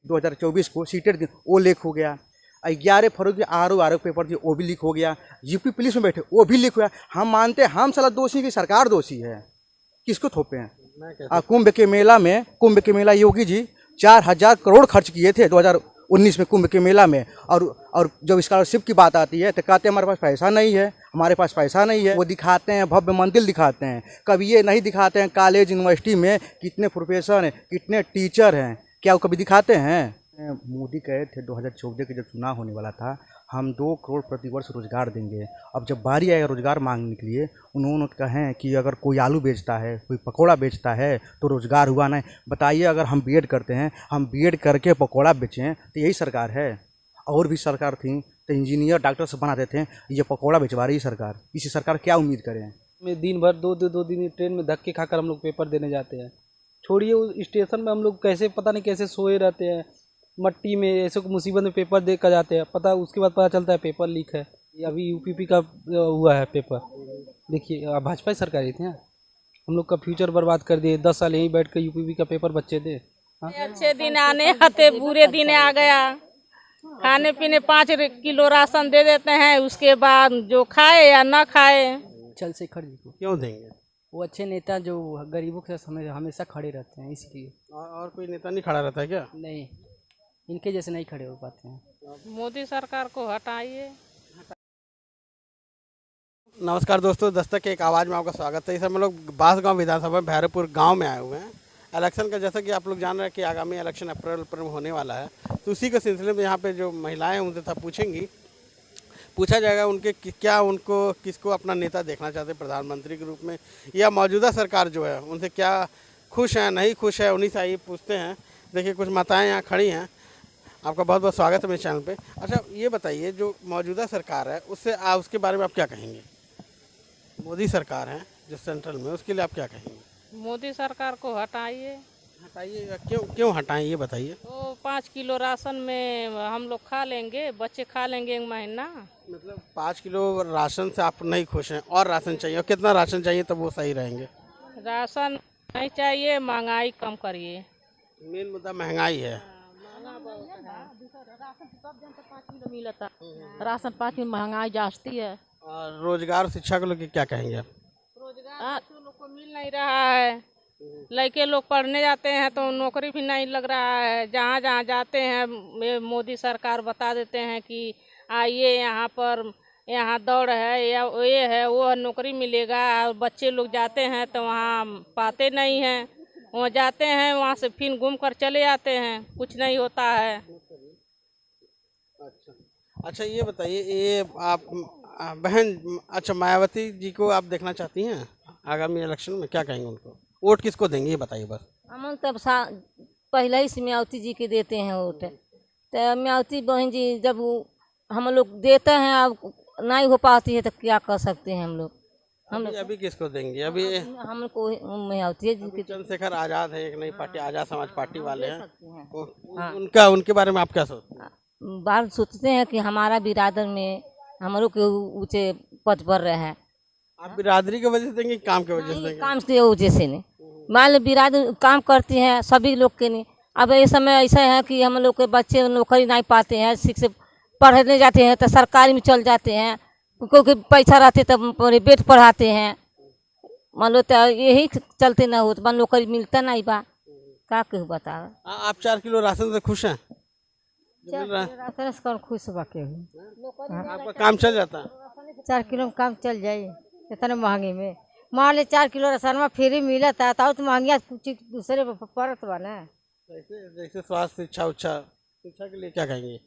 2024 को सीटेड वो लीक हो गया। 11 फरवरी आर पेपर दिए वो भी लीक हो गया। यूपी पुलिस में बैठे वो भी लीक हुआ। हम मानते हैं हम साला दोषी की सरकार दोषी है, किसको थोपे हैं। कुंभ के मेला योगी जी 4000 करोड़ खर्च किए थे 2019 में कुंभ के मेला में। और जब स्कॉलरशिप की बात आती है तो कहते हैं हमारे पास पैसा नहीं है, हमारे पास पैसा नहीं है। वो दिखाते हैं भव्य मंदिर दिखाते हैं, कभी ये नहीं दिखाते हैं कॉलेज यूनिवर्सिटी में कितने प्रोफेसर हैं, कितने टीचर हैं, क्या वो कभी दिखाते हैं। मोदी कहे थे 2014 के जब चुनाव होने वाला था हम 2 करोड़ प्रतिवर्ष रोजगार देंगे। अब जब बारी आएगा रोजगार मांगने के लिए, उन्होंने कहें कि अगर कोई आलू बेचता है, कोई पकौड़ा बेचता है तो रोजगार हुआ नहीं। बताइए, अगर हम बीएड करते हैं, हम बीएड करके पकौड़ा बेचें तो यही सरकार है। और भी सरकार थी तो इंजीनियर डॉक्टर सब बनाते थे, ये पकौड़ा बेचवा रही सरकार। इसी सरकार क्या उम्मीद करें। में दिन भर दो दिन ट्रेन में धक्के खाकर हम लोग पेपर देने जाते हैं। छोड़िए उस स्टेशन में हम लोग कैसे पता नहीं कैसे सोए रहते हैं, मट्टी में ऐसे मुसीबत में पेपर दे कर जाते हैं। उसके बाद पता चलता है पेपर लीक है। अभी यूपीपी का हुआ है पेपर, देखिए भाजपा सरकार ही थी, हम लोग का फ्यूचर बर्बाद कर दिए। 10 साल यहीं बैठ कर यूपीपी का पेपर बच्चे दे। अच्छे दिन आने आते बुरे दिन आ गया। खाने पीने 5 किलो राशन दे देते हैं, उसके बाद जो खाए या ना खाए। चंद्रशेखर जी को क्यों देंगे? वो अच्छे नेता जो गरीबों के साथ हमेशा खड़े रहते हैं, इसलिए। और कोई नेता नहीं खड़ा रहता है क्या? नहीं, इनके जैसे नहीं खड़े हो पाते हैं। मोदी सरकार को हटाइए। नमस्कार दोस्तों, दस्तक के एक आवाज़ में आपका स्वागत है। इस समय लोग बांसगांव विधानसभा भैरवपुर गांव में आए हुए हैं। इलेक्शन का जैसा कि आप लोग जान रहे हैं कि आगामी इलेक्शन अप्रैल में होने वाला है, तो उसी के सिलसिले में यहाँ पे जो महिलाएं हैं उनसे पूछा जाएगा उनके क्या उनको किसको अपना नेता देखना चाहते हैं प्रधानमंत्री के रूप में, या मौजूदा सरकार जो है उनसे क्या खुश हैं नहीं खुश है, उन्हीं से आइए पूछते हैं। देखिए कुछ माताएँ यहाँ खड़ी हैं। आपका बहुत बहुत स्वागत है मेरे चैनल पे। अच्छा ये बताइए, जो मौजूदा सरकार है उसके बारे में आप क्या कहेंगे? मोदी सरकार है जो सेंट्रल में, उसके लिए आप क्या कहेंगे? मोदी सरकार को हटाइए। हटाइए, क्यों हटाएं ये बताइए। तो 5 किलो राशन में हम लोग खा लेंगे, बच्चे खा लेंगे 1 महीना। मतलब 5 किलो राशन से आप नहीं खुश हैं, और राशन चाहिए? और कितना राशन चाहिए तब वो सही रहेंगे? राशन नहीं चाहिए, महंगाई कम करिए। मेन मुद्दा महंगाई है। राशन 5 किलो महंगाई जास्ती है। और रोजगार शिक्षा को लेकर क्या कहेंगे आप? रोजगार लोग को मिल नहीं रहा है। लड़के लोग पढ़ने जाते हैं तो नौकरी भी नहीं लग रहा है। जहाँ जहाँ जाते हैं मोदी सरकार बता देते हैं कि आइए यहाँ पर, यहाँ दौड़ है या ये है वो नौकरी मिलेगा। बच्चे लोग जाते हैं तो वहाँ पाते नहीं हैं, वहाँ जाते हैं वहाँ से फिर घूम कर चले आते हैं, कुछ नहीं होता है। अच्छा ये बताइए, ये आप बहन, अच्छा मायावती जी को आप देखना चाहती हैं आगामी इलेक्शन में? क्या कहेंगे उनको? वोट किसको देंगे ये बताइए बस। हम तब पहले ही से मायावती जी के देते हैं वोट। तो मायावती बहन जी जब हम लोग देते हैं, अब नहीं हो पाती है तो क्या कर सकते हैं हम लोग। अभी किसको देंगे? अभी हमको मायावती जी के। चंद्रशेखर आजाद है, एक नई पार्टी आजाद समाज पार्टी वाले हैं, हाँ। उनके बारे में आप क्या सोचते हैं? बात सोचते हैं कि हमारा बिरादर में हम लोग के ऊंचे पद पर रहे। आप बिरादरी की वजह से देंगे, काम की वजह से देंगे? काम की वजह से नहीं, मान लो बिरादरी काम करती हैं सभी लोग के नहीं। अब ये समय ऐसा है कि हम लोग के बच्चे नौकरी नहीं पाते हैं, शिक्षा पढ़ने जाते हैं तो सरकारी में चल जाते हैं, क्योंकि पैसा रहते तब प्राइवेट पढ़ाते हैं। मान लो तो यही चलते ना हो तो नौकरी मिलता नहीं बा, क्या कहूँ बता। आप 4 किलो राशन से खुश हैं? राशन से कौन खुश बाकी आपका काम चल जाता है? 4 किलो में काम चल जाए इतने महंगे में। मान ले 4 किलो राशन फ्री मिलता है तो महंगिया कुछ दूसरे पड़त बा ना। जैसे स्वास्थ्य शिक्षा के लिए क्या कहेंगे?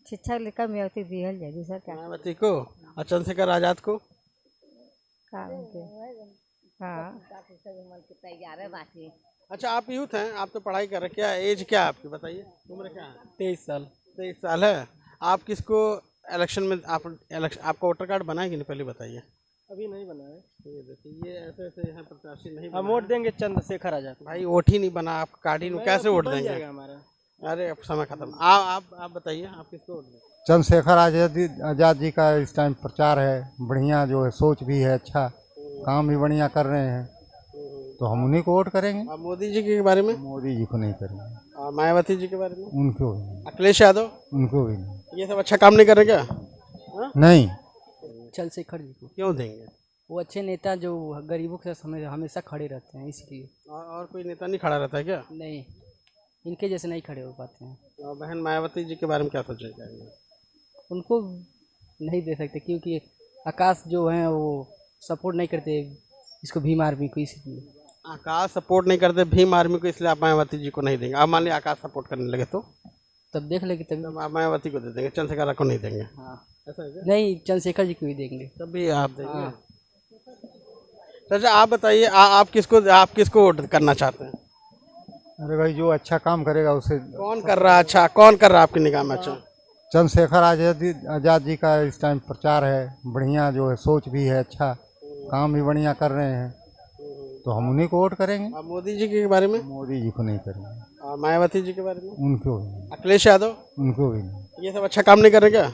शिक्षा लेकर मायावती दिहल जाएगी सर। क्या मायावती को और चंद्रशेखर आजाद को? हाँ। अच्छा आप यूथ हैं, आप तो पढ़ाई कर रहे हैं, क्या एज क्या है आपकी बताइए? उम्र क्या है? 23 साल। 23 साल है। आप किसको इलेक्शन में आपका वोटर कार्ड बना है कि नहीं पहले बताइए? अभी नहीं बना है। ये देखिए, ये ऐसे हैं प्रत्याशी नहीं हम वोट देंगे चंद्रशेखर आजाद। भाई वोट ही नहीं बना, आप कार्ड ही नहीं, कैसे वोट देंगे? हमारा अरे अब समय खत्म। आप बताइए, आप किसको वोट देंगे? चंद्रशेखर आजाद जी का इस टाइम प्रचार है बढ़िया, जो है सोच भी है, अच्छा काम भी बढ़िया कर रहे हैं, तो हम उन्हीं को वोट करेंगे। आप मोदी जी के बारे में? मोदी जी को नहीं करेंगे। और मायावती जी के बारे में, उनको भी नहीं, अखिलेश यादव, उनको भी नहीं। ये सब अच्छा काम नहीं कर रहे क्या? हाँ? नहीं, चंद्रशेखर जी को, क्यों देंगे? वो अच्छे नेता जो गरीबों के साथ हमेशा खड़े रहते हैं, इसलिए। और कोई नेता नहीं खड़ा रहता है क्या? नहीं, इनके जैसे नहीं खड़े हो पाते हैं। और बहन मायावती जी के बारे में क्या सोचेंगे? उनको नहीं दे सकते क्योंकि आकाश जो है वो सपोर्ट नहीं करते इसको, भीम आर्मी को, इसलिए। आकाश सपोर्ट नहीं करते भीम आर्मी को, इसलिए आप मायावती जी को नहीं देंगे। आप मान लीजिए आकाश सपोर्ट करने लगे तो तब देख लेंगे, तभी। तब आप मायावती को दे देंगे, चंद्रशेखर को नहीं देंगे? हाँ, ऐसा है क्या? नहीं, चंद्रशेखर जी को ही देंगे। तभी आप देंगे। हाँ। चाचा आप बताइए, आप किसको वोट करना चाहते हैं? अरे भाई जो अच्छा काम करेगा उसे। कौन कर रहा है अच्छा? कौन कर रहा है आपकी निगाह में अच्छा? चंद्रशेखर आजाद जी का इस टाइम प्रचार है, बढ़िया जो है, सोच भी है, अच्छा काम भी बढ़िया कर रहे हैं, तो हम उन्हीं को वोट करेंगे। आप मोदी जी के बारे में? मोदी जी को नहीं करेंगे। और मायावती जी के बारे में? उनको भी नहीं, अखिलेश यादव, उनको भी नहीं। ये सब अच्छा काम नहीं कर रहे क्या?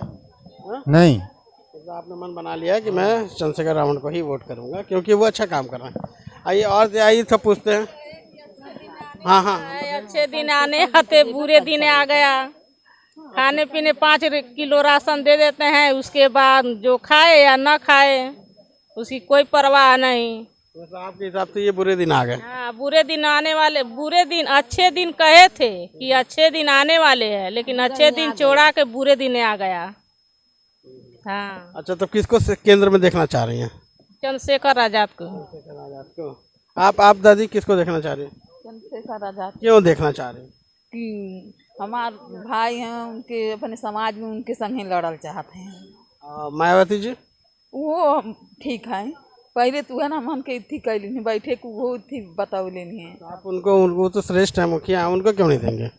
नहीं, तो आपने मन बना लिया कि मैं चंद्रशेखर रावण को ही वोट करूंगा क्योंकि वो अच्छा काम कर रहे हैं। आइए सब पूछते हैं। हाँ हाँ, अच्छे दिन आने आते, बुरे दिन आ गया। खाने पीने 5 किलो राशन दे देते हैं, उसके बाद जो खाए या ना खाए उसकी कोई परवाह नहीं। तो आपके हिसाब से ये बुरे दिन आ गए? हाँ, बुरे दिन आने वाले, बुरे दिन, अच्छे दिन कहे थे कि अच्छे दिन आने वाले हैं, लेकिन अच्छे दिन छोड़ा के बुरे दिन आ गया। हाँ, अच्छा, तो किसको केंद्र में देखना चाह रही हैं? चंद्रशेखर आजाद को। चंद्रशेखर आजाद को। आप दादी किसको देखना चाह रही हैं? चंद्रशेखर आजाद क्यों देखना चाह रही हैं? कि हमारे भाई हैं, उनके अपने समाज में उनके संग ही लड़ल चाहते हैं। मायावती जी? वो ठीक है, पहले तो है ना मन के थी कैली नहीं, बैठे को वो थी बतौले नहीं है। आप उनको तो श्रेष्ठ है मुखिया, उनको क्यों नहीं देंगे?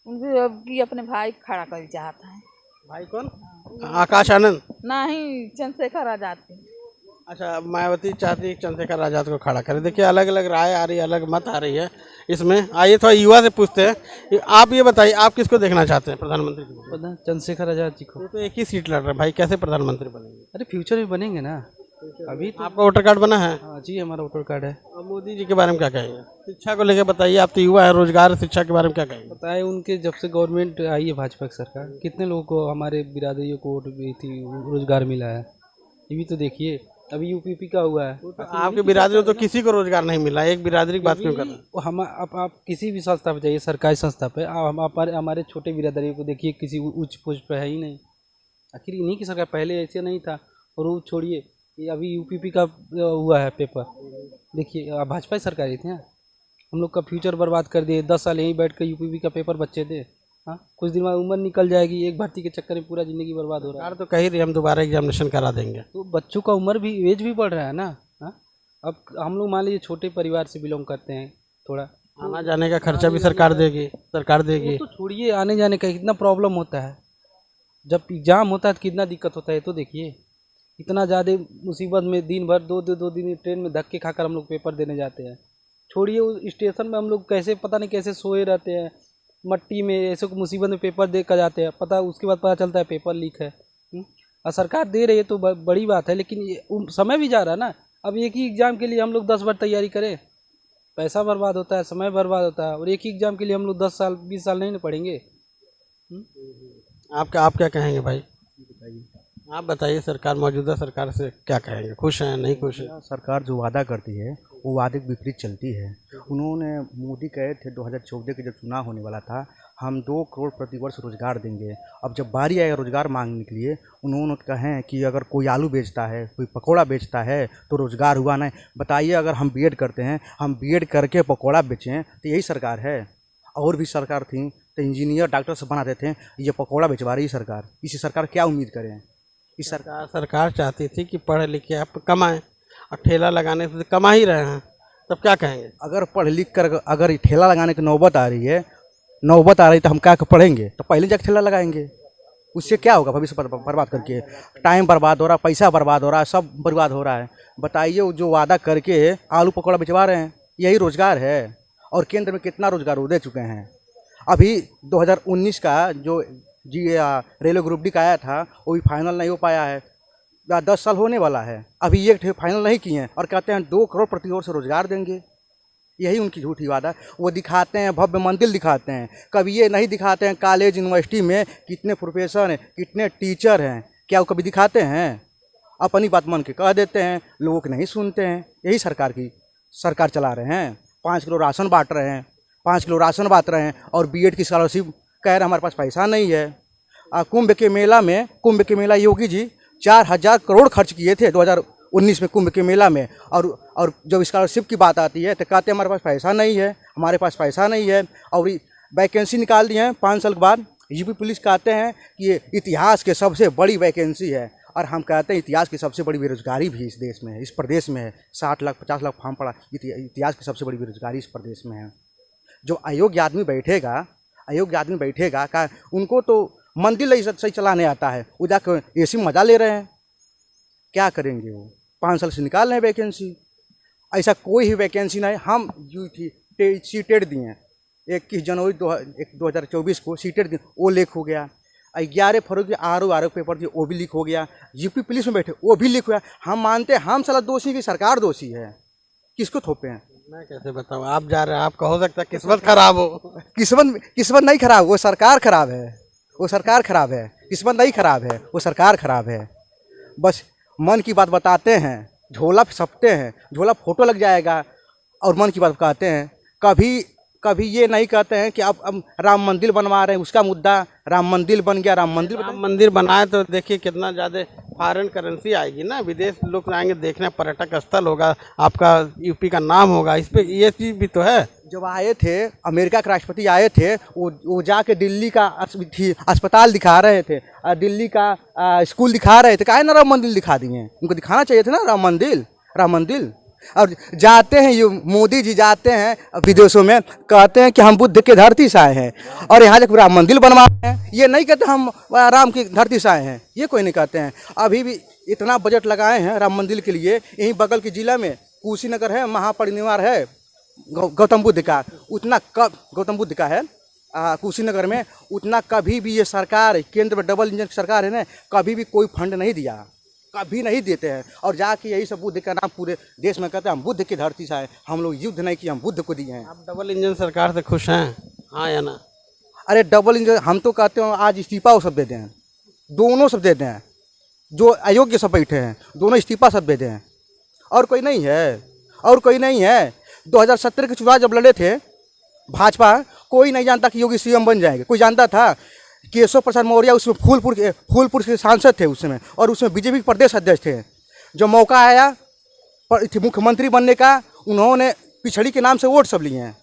उनको अब की अपने भाई खड़ा कर चाहता है। भाई कौन? आकाश आनंद? नहीं, चंद्रशेखर आजाद के। अच्छा, मायावती चाहती है चंद्रशेखर आजाद को खड़ा करे। देखिए अलग अलग राय आ रही है, अलग मत आ रही है इसमें। आइए थोड़ा युवा से पूछते हैं। आप ये बताइए, आप किसको देखना चाहते हैं प्रधानमंत्री? चंद्रशेखर आजाद जी को। वो तो एक ही सीट लड़ रहे हैं भाई, कैसे प्रधानमंत्री बनेंगे? अरे फ्यूचर में बनेंगे ना, अभी तो। आपका वोटर कार्ड बना है? हाँ जी, हमारा वोटर कार्ड है। और मोदी जी के बारे में क्या कहेंगे? शिक्षा को लेकर बताइए, आप तो युवा है, रोजगार शिक्षा के बारे में क्या कहेंगे? बताए, उनके जब से गवर्नमेंट आई है भाजपा की सरकार, कितने लोगों को, हमारे बिरादरियों को वोट भी थी, रोजगार मिला है। ये भी तो देखिए, अभी यूपीपी का हुआ है। आपके बिरादरी तो किसी को रोजगार नहीं मिला, एक बिरादरी की बात क्यों कर रहे हैं? हम आप किसी भी संस्था पे जाइए, सरकारी संस्था पे, आप हमारे छोटे बिरादरियों को देखिए, किसी उच्च पोस्ट पे है ही नहीं। आखिर इन्हीं की सरकार, पहले ऐसे नहीं था। और वो छोड़िए, ये अभी यूपीपी का हुआ है पेपर, देखिए भाजपा की सरकार ही थी। हम लोग का फ्यूचर बर्बाद कर दिए। 10 साल यहीं बैठ कर यूपीपी का पेपर बच्चे थे। हाँ, कुछ दिन बाद उम्र निकल जाएगी, एक भर्ती के चक्कर में पूरा जिंदगी बर्बाद हो रहा है। सरकार तो कही रही हम दोबारा एग्जामिनेशन करा देंगे। तो बच्चों का उम्र भी, एज भी बढ़ रहा है ना। हाँ, अब हम लोग मान लीजिए छोटे परिवार से बिलोंग करते हैं, थोड़ा आना जाने का खर्चा भी सरकार देगी। तो छोड़िए, आने जाने का कितना प्रॉब्लम होता है। जब एग्जाम होता है तो कितना दिक्कत होता है, तो देखिए इतना ज़्यादा मुसीबत में, दिन भर दो दिन ट्रेन में धक्के खाकर हम लोग पेपर देने जाते हैं। छोड़िए, उस स्टेशन में हम लोग कैसे, पता नहीं कैसे सोए रहते हैं, मट्टी में, ऐसे मुसीबत में पेपर दे कर जाते हैं। उसके बाद पता चलता है पेपर लीक है। और सरकार दे रही है तो बड़ी बात है, लेकिन ये समय भी जा रहा है ना। अब एक ही एग्ज़ाम के लिए हम लोग 10 बार तैयारी करें, पैसा बर्बाद होता है, समय बर्बाद होता है। और एक ही एग्ज़ाम के लिए हम लोग 10 साल 20 साल नहीं ना पढ़ेंगे। आप क्या कहेंगे भाई? आप बताइए, सरकार, मौजूदा सरकार से क्या कहेंगे? खुश हैं, नहीं खुश हैं? सरकार जो वादा करती है वो वादे के विपरीत चलती है। उन्होंने, मोदी कहे थे 2014 के जब चुनाव होने वाला था, हम 2 करोड़ प्रतिवर्ष रोजगार देंगे। अब जब बारी आएगा रोजगार मांगने के लिए, उन्होंने कहे कि अगर कोई आलू बेचता है, कोई पकौड़ा बेचता है तो रोजगार हुआ नहीं। बताइए, अगर हम बीएड करते हैं, हम बीएड करके पकौड़ा बेचें तो यही सरकार है? और भी सरकार थी तो इंजीनियर डॉक्टर सब बना देते हैं, ये पकौड़ा बेचवा रही सरकार। इसी सरकार क्या उम्मीद करें? इस सरकार चाहती थी कि पढ़े लिखे आप कमाएं, और ठेला लगाने से कमा ही रहे हैं, तब क्या कहेंगे? अगर पढ़ लिख कर अगर ठेला लगाने की नौबत आ रही है तो हम क्या पढ़ेंगे? तो पहले जाकर ठेला लगाएंगे। उससे क्या होगा? भविष्य बर्बाद करके टाइम बर्बाद हो रहा है, पैसा बर्बाद हो रहा है, सब बर्बाद हो रहा है। बताइए, जो वादा करके आलू पकौड़ा बेचवा रहे हैं, यही रोजगार है? और केंद्र में कितना रोजगार वो दे चुके हैं। अभी 2019 का जो रेलवे ग्रुप डी का आया था, वो भी फाइनल नहीं हो पाया है। 10 साल होने वाला है, अभी एक फाइनल नहीं किए हैं और कहते हैं 2 करोड़ प्रतिवर्ष रोजगार देंगे। यही उनकी झूठी वादा है। वो दिखाते हैं भव्य मंदिर दिखाते हैं, कभी ये नहीं दिखाते हैं कॉलेज यूनिवर्सिटी में कितने प्रोफेसर हैं, कितने टीचर हैं, क्या वो कभी दिखाते हैं? अपनी बात मन के कह देते हैं, लोग नहीं सुनते हैं। यही सरकार चला रहे हैं। 5 किलो राशन बांट रहे हैं, 5 किलो राशन बांट रहे हैं और बीएड की स्कॉलरशिप कह रहे हैं हमारे पास पैसा नहीं है। कुंभ के मेला योगी जी 4,000 करोड़ खर्च किए थे 2019 में कुंभ के मेला में, और जब स्कॉलरशिप की बात आती है तो कहते हैं हमारे पास पैसा नहीं है, हमारे पास पैसा नहीं है। और वैकेंसी निकाल दी है 5 साल के बाद। यूपी पुलिस कहते हैं कि ये इतिहास के सबसे बड़ी वैकेंसी है, और हम कहते हैं इतिहास की सबसे बड़ी बेरोजगारी भी इस देश में है, इस प्रदेश में है। 60 लाख 50 लाख फॉर्म पड़ा, इतिहास की सबसे बड़ी बेरोजगारी इस प्रदेश में है। जो अयोग्य आदमी बैठेगा का उनको तो मंदिर सही चलाने आता है, वो जाकर एसी में मजा ले रहे हैं। क्या करेंगे वो? 5 साल से निकाल रहे हैं वैकेंसी। ऐसा कोई ही वैकेंसी नहीं। हम सीटेड दिए 21 जनवरी 2024 को सीटेड दिए, वो लीक हो गया। 11 फरवरी आर पेपर दिए, वो भी लीक हो गया। यूपी पुलिस में बैठे, वो भी लीक हुआ। हम मानते हैं हम साला दोषी की सरकार दोषी है। किसको थोपे हैं? मैं कैसे बताऊँ, आप जा रहे हैं, आपका हो सकता है किस्मत खराब हो। किस्मत नहीं खराब, वो सरकार खराब है। किस्मत नहीं खराब है, वो सरकार खराब है। बस मन की बात बताते हैं, झोला सपते हैं, झोला फोटो लग जाएगा और मन की बात कहते हैं। कभी ये नहीं कहते हैं कि अब राम मंदिर बनवा रहे हैं, उसका मुद्दा राम मंदिर बन गया। राम मंदिर बनाए तो देखिए कितना ज़्यादा फॉरेन करेंसी आएगी ना, विदेश लोग आएंगे देखने, पर्यटक स्थल होगा, आपका यूपी का नाम होगा। इस पे ये चीज़ भी तो है। जब आए थे अमेरिका के राष्ट्रपति आए थे, वो जाके दिल्ली का अस्पताल दिखा रहे थे, दिल्ली का स्कूल दिखा रहे थे। काहे ना राम मंदिर दिखा दिए? उनको दिखाना चाहिए था ना राम मंदिर। और जाते हैं ये मोदी जी जाते हैं विदेशों में, कहते हैं कि हम बुद्ध के धरती से आए हैं, और यहाँ जाकर राम मंदिर बनवा रहे हैं। ये नहीं कहते हम राम की धरती से आए हैं, ये कोई नहीं कहते हैं। अभी भी इतना बजट लगाए हैं राम मंदिर के लिए। यहीं बगल के जिला में कुशीनगर है, महापरिनिर्वाण है गौतम बुद्ध का, गौतम बुद्ध का है कुशीनगर में। उतना कभी भी ये सरकार, केंद्र में डबल इंजन की सरकार है ना, कभी भी कोई फंड नहीं दिया, कभी नहीं देते हैं। और जाके यही सब बुद्ध का नाम पूरे देश में कहते हैं हम बुद्ध की धरती से आए, हम लोग युद्ध नहीं किए, हम बुद्ध को दिए हैं। आप डबल इंजन सरकार से खुश हैं, हाँ या ना? अरे डबल इंजन हम तो कहते हैं आज इस्तीफा वो सब दे दें, दोनों सब दे दें। जो अयोग्य सब बैठे हैं दोनों इस्तीफा सब दे दें, और कोई नहीं है। 2017 के चुनाव जब लड़े थे भाजपा, कोई नहीं जानता कि योगी सीएम बन जाएंगे। कोई जानता था? केशव प्रसाद मौर्य उसमें फूलपुर के सांसद थे उस समय, और उसमें बीजेपी के प्रदेश अध्यक्ष थे। जो मौका आया मुख्यमंत्री बनने का, उन्होंने पिछड़ी के नाम से वोट सब लिए हैं,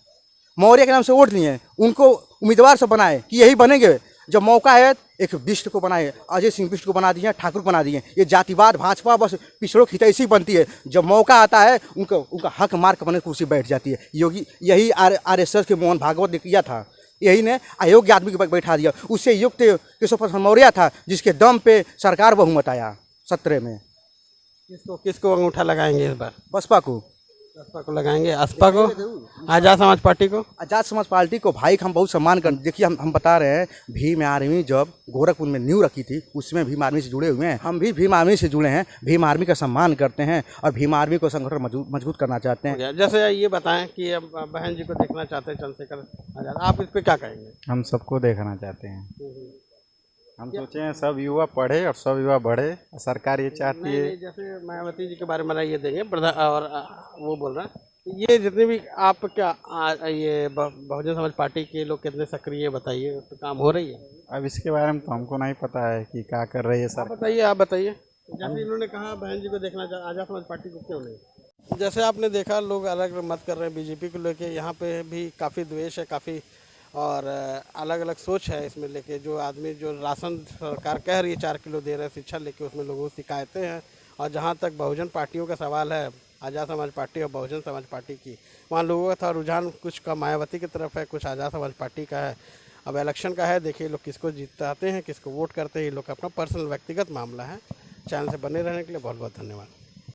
मौर्य के नाम से वोट लिए हैं, उनको उम्मीदवार सब बनाए कि यही बनेंगे। जब मौका आया एक बिष्ट को बनाए, अजय सिंह बिष्ट को बना दिए, ठाकुर बना दिए। ये जातिवाद भाजपा बस पिछड़ों की हितैषी बनती है। जब मौका आता है उनका हक मार के बने कुर्सी बैठ जाती है। योगी यही RSS के मोहन भागवत ने किया था, यही ने अयोग्य आदमी को बैठा दिया। उससे युक्त केशव प्रसाद मौर्य था, जिसके दम पे सरकार बहुमत आया 17 में। किसको अंगूठा लगाएंगे इस बार? बसपा को लगाएंगे, असपा को, आजाद समाज पार्टी को। आजाद समाज पार्टी को भाई हम बहुत सम्मान कर। देखिए हम बता रहे हैं, भीम आर्मी जब गोरखपुर में न्यू रखी थी, उसमें भीम आर्मी से जुड़े हुए हैं। हम भी भीम आर्मी से जुड़े हैं, भीम आर्मी का सम्मान करते हैं और भीम आर्मी को संगठन मजबूत करना चाहते हैं। जैसे ये बताएं कि अब बहन जी को देखना चाहते हैं चंद्रशेखर आजाद, आप इस पर क्या कहेंगे? हम सबको देखना चाहते हैं। हम सोचे हैं सब युवा पढ़े और सब युवा बढ़े, सरकार ये चाहती है। जैसे मायावती जी के बारे में ये देंगे और वो बोल रहा है ये जितने भी आप क्या ये बहुजन समाज पार्टी के लोग कितने सक्रिय, बताइए, तो काम हो रही है? अब इसके बारे में तो हमको नहीं पता है कि क्या कर रही है सर। आप बताइए। जैसे इन्होंने कहा बहन जी को देखना चाह, आजाद समाज पार्टी को क्यों नहीं? जैसे आपने देखा लोग अलग मत कर रहे हैं बीजेपी को लेके, यहाँ पे भी काफ़ी द्वेष है, काफ़ी और अलग अलग सोच है इसमें लेके। जो आदमी जो राशन सरकार कह रही है 4 किलो दे रहे हैं, शिक्षा लेके उसमें लोगों को शिकायतें हैं। और जहाँ तक बहुजन पार्टियों का सवाल है, आज़ाद समाज पार्टी और बहुजन समाज पार्टी की, वहाँ लोगों का था रुझान कुछ का मायावती की तरफ है, कुछ आज़ाद समाज पार्टी का है। अब इलेक्शन का है, देखिए लोग किसको जीताते हैं, किसको वोट करते हैं, ये लोग का अपना पर्सनल व्यक्तिगत मामला है। चैनल से बने रहने के लिए बहुत बहुत धन्यवाद।